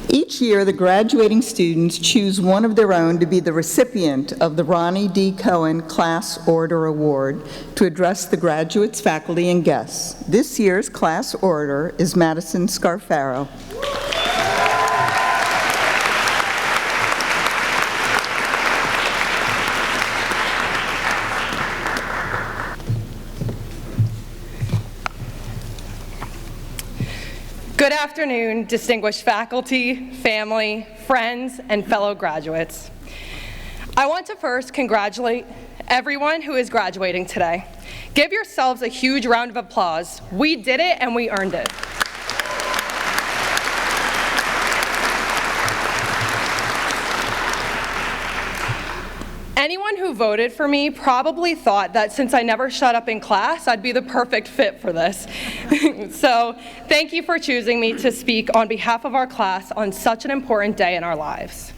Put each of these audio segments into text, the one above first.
Each year, the graduating students choose one of their own to be the recipient of the Ronnie D. Cohen Class Orator Award to address the graduates, faculty, and guests. This year's Class Orator is Madison Scarfaro. Good afternoon, distinguished faculty, family, friends, and fellow graduates. I want to first congratulate everyone who is graduating today. Give yourselves a huge round of applause. We did it and we earned it. Anyone who voted for me probably thought that since I never shut up in class, I'd be the perfect fit for this. So thank you for choosing me to speak on behalf of our class on such an important day in our lives.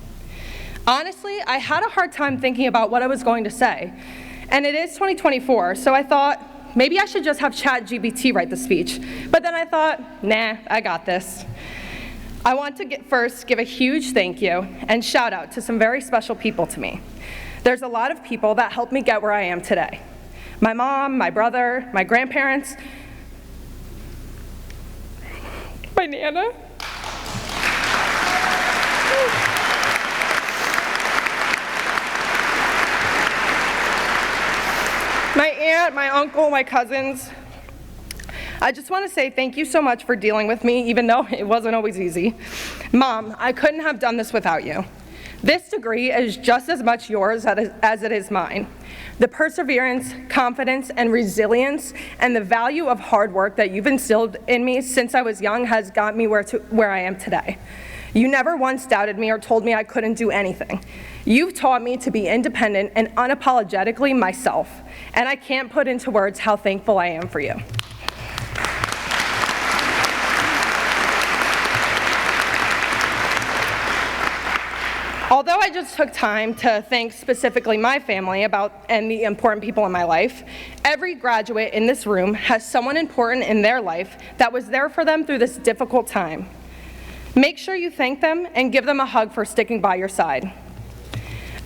Honestly, I had a hard time thinking about what I was going to say. And it is 2024, so I thought maybe I should just have ChatGPT write the speech. But then I thought, nah, I got this. I want to first give a huge thank you and shout out to some very special people to me. There's a lot of people that helped me get where I am today. My mom, my brother, my grandparents, my Nana. My aunt, my uncle, my cousins. I just want to say thank you so much for dealing with me, even though it wasn't always easy. Mom, I couldn't have done this without you. This degree is just as much yours as it is mine. The perseverance, confidence, and resilience, and the value of hard work that you've instilled in me since I was young has got me where I am today. You never once doubted me or told me I couldn't do anything. You've taught me to be independent and unapologetically myself, and I can't put into words how thankful I am for you. Although I just took time to thank specifically my family and the important people in my life, every graduate in this room has someone important in their life that was there for them through this difficult time. Make sure you thank them and give them a hug for sticking by your side.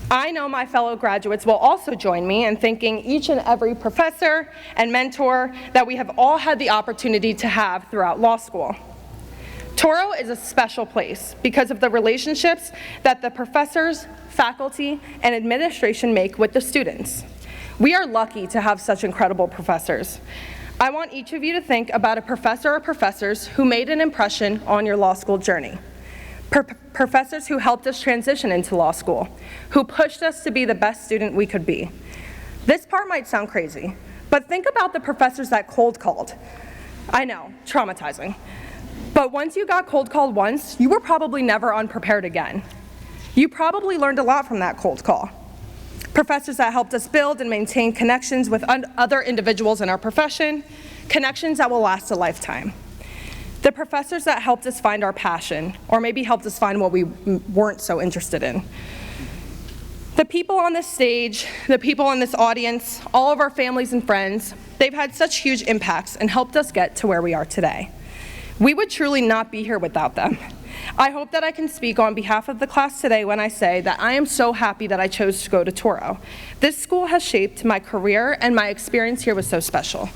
I know my fellow graduates will also join me in thanking each and every professor and mentor that we have all had the opportunity to have throughout law school. Toro is a special place because of the relationships that the professors, faculty, and administration make with the students. We are lucky to have such incredible professors. I want each of you to think about a professor or professors who made an impression on your law school journey. Professors who helped us transition into law school, who pushed us to be the best student we could be. This part might sound crazy, but think about the professors that cold called. I know, traumatizing. But once you got cold called once, you were probably never unprepared again. You probably learned a lot from that cold call. Professors that helped us build and maintain connections with other individuals in our profession, connections that will last a lifetime. The professors that helped us find our passion, or maybe helped us find what we weren't so interested in. The people on this stage, the people in this audience, all of our families and friends, they've had such huge impacts and helped us get to where we are today. We would truly not be here without them. I hope that I can speak on behalf of the class today when I say that I am so happy that I chose to go to Toro. This school has shaped my career, and my experience here was so special.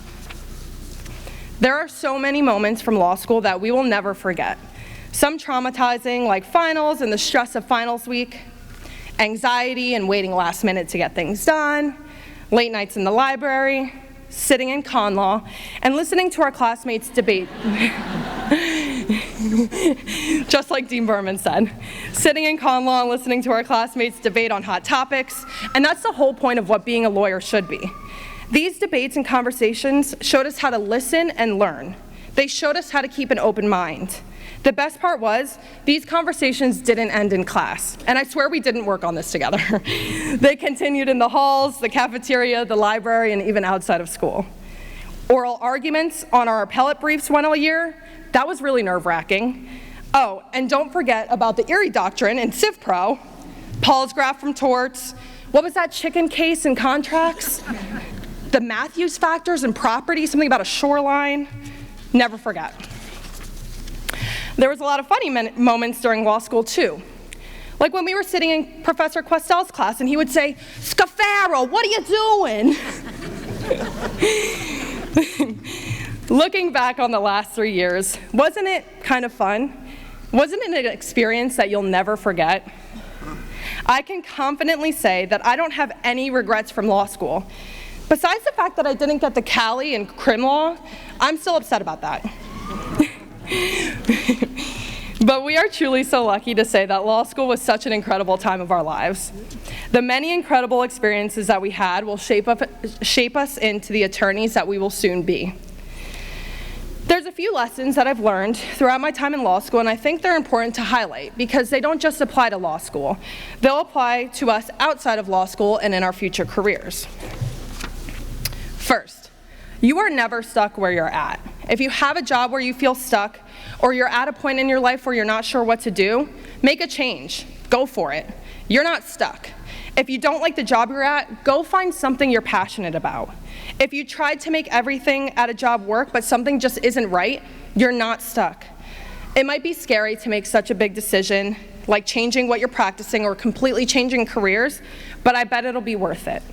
There are so many moments from law school that we will never forget. Some traumatizing, like finals and the stress of finals week, anxiety and waiting last minute to get things done, late nights in the library, sitting in con law, and listening to our classmates debate. Just like Dean Berman said, sitting in con law and listening to our classmates debate on hot topics, and that's the whole point of what being a lawyer should be. These debates and conversations showed us how to listen and learn. They showed us how to keep an open mind. The best part was, these conversations didn't end in class, and I swear we didn't work on this together. They continued in the halls, the cafeteria, the library, and even outside of school. Oral arguments on our appellate briefs went all year. That was really nerve-wracking. Oh, and don't forget about the Erie Doctrine in Civ Pro, Paul's graph from torts, what was that chicken case in contracts? The Matthews factors in property, something about a shoreline. Never forget. There was a lot of funny moments during law school, too. Like when we were sitting in Professor Questel's class and he would say, "Scarfaro, what are you doing?" Looking back on the last 3 years, wasn't it kind of fun? Wasn't it an experience that you'll never forget? I can confidently say that I don't have any regrets from law school. Besides the fact that I didn't get the Cali in crim law, I'm still upset about that. But we are truly so lucky to say that law school was such an incredible time of our lives. The many incredible experiences that we had will shape us into the attorneys that we will soon be. There's a few lessons that I've learned throughout my time in law school, and I think they're important to highlight because they don't just apply to law school. They'll apply to us outside of law school and in our future careers. First, you are never stuck where you're at. If you have a job where you feel stuck, or you're at a point in your life where you're not sure what to do, make a change. Go for it. You're not stuck. If you don't like the job you're at, go find something you're passionate about. If you tried to make everything at a job work, but something just isn't right, you're not stuck. It might be scary to make such a big decision, like changing what you're practicing or completely changing careers, but I bet it'll be worth it.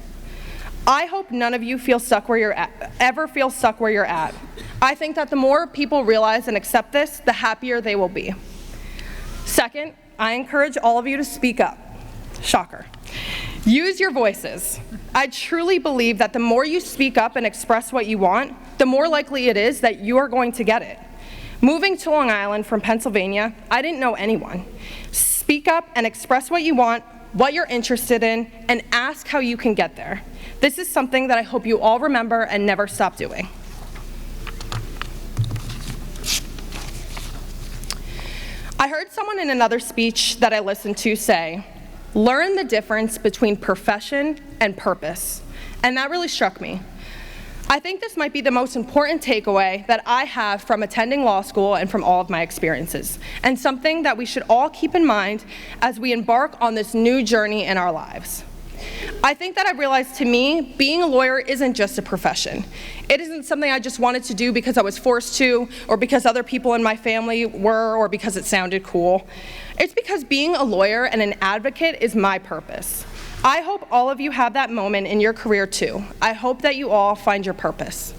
I hope none of you feel stuck where you're at, ever feel stuck where you're at. I think that the more people realize and accept this, the happier they will be. Second, I encourage all of you to speak up. Shocker. Use your voices. I truly believe that the more you speak up and express what you want, the more likely it is that you are going to get it. Moving to Long Island from Pennsylvania, I didn't know anyone. Speak up and express what you want, what you're interested in, and ask how you can get there. This is something that I hope you all remember and never stop doing. I heard someone in another speech that I listened to say, "Learn the difference between profession and purpose." And that really struck me. I think this might be the most important takeaway that I have from attending law school and from all of my experiences, and something that we should all keep in mind as we embark on this new journey in our lives. I think that I realized, to me, being a lawyer isn't just a profession. It isn't something I just wanted to do because I was forced to, or because other people in my family were, or because it sounded cool. It's because being a lawyer and an advocate is my purpose. I hope all of you have that moment in your career too. I hope that you all find your purpose.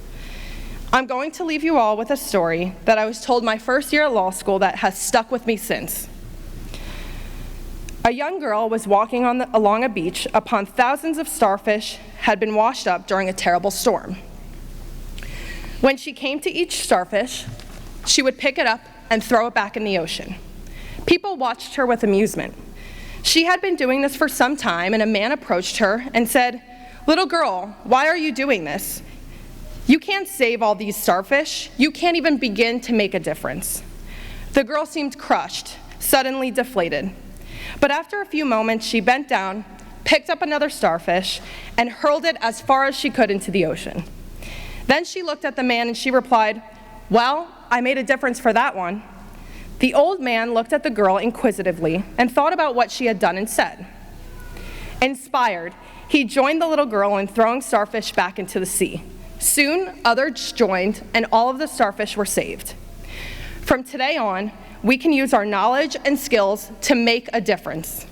I'm going to leave you all with a story that I was told my first year at law school that has stuck with me since. A young girl was walking along a beach upon thousands of starfish had been washed up during a terrible storm. When she came to each starfish, she would pick it up and throw it back in the ocean. People watched her with amusement. She had been doing this for some time, and a man approached her and said, "Little girl, why are you doing this? You can't save all these starfish. You can't even begin to make a difference." The girl seemed crushed, suddenly deflated. But after a few moments, she bent down, picked up another starfish, and hurled it as far as she could into the ocean. Then she looked at the man and she replied, "Well, I made a difference for that one." The old man looked at the girl inquisitively and thought about what she had done and said. Inspired, he joined the little girl in throwing starfish back into the sea. Soon, others joined, and all of the starfish were saved. From today on, we can use our knowledge and skills to make a difference.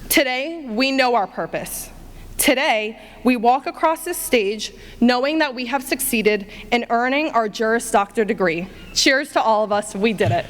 Today, we know our purpose. Today, we walk across this stage knowing that we have succeeded in earning our Juris Doctor degree. Cheers to all of us, we did it.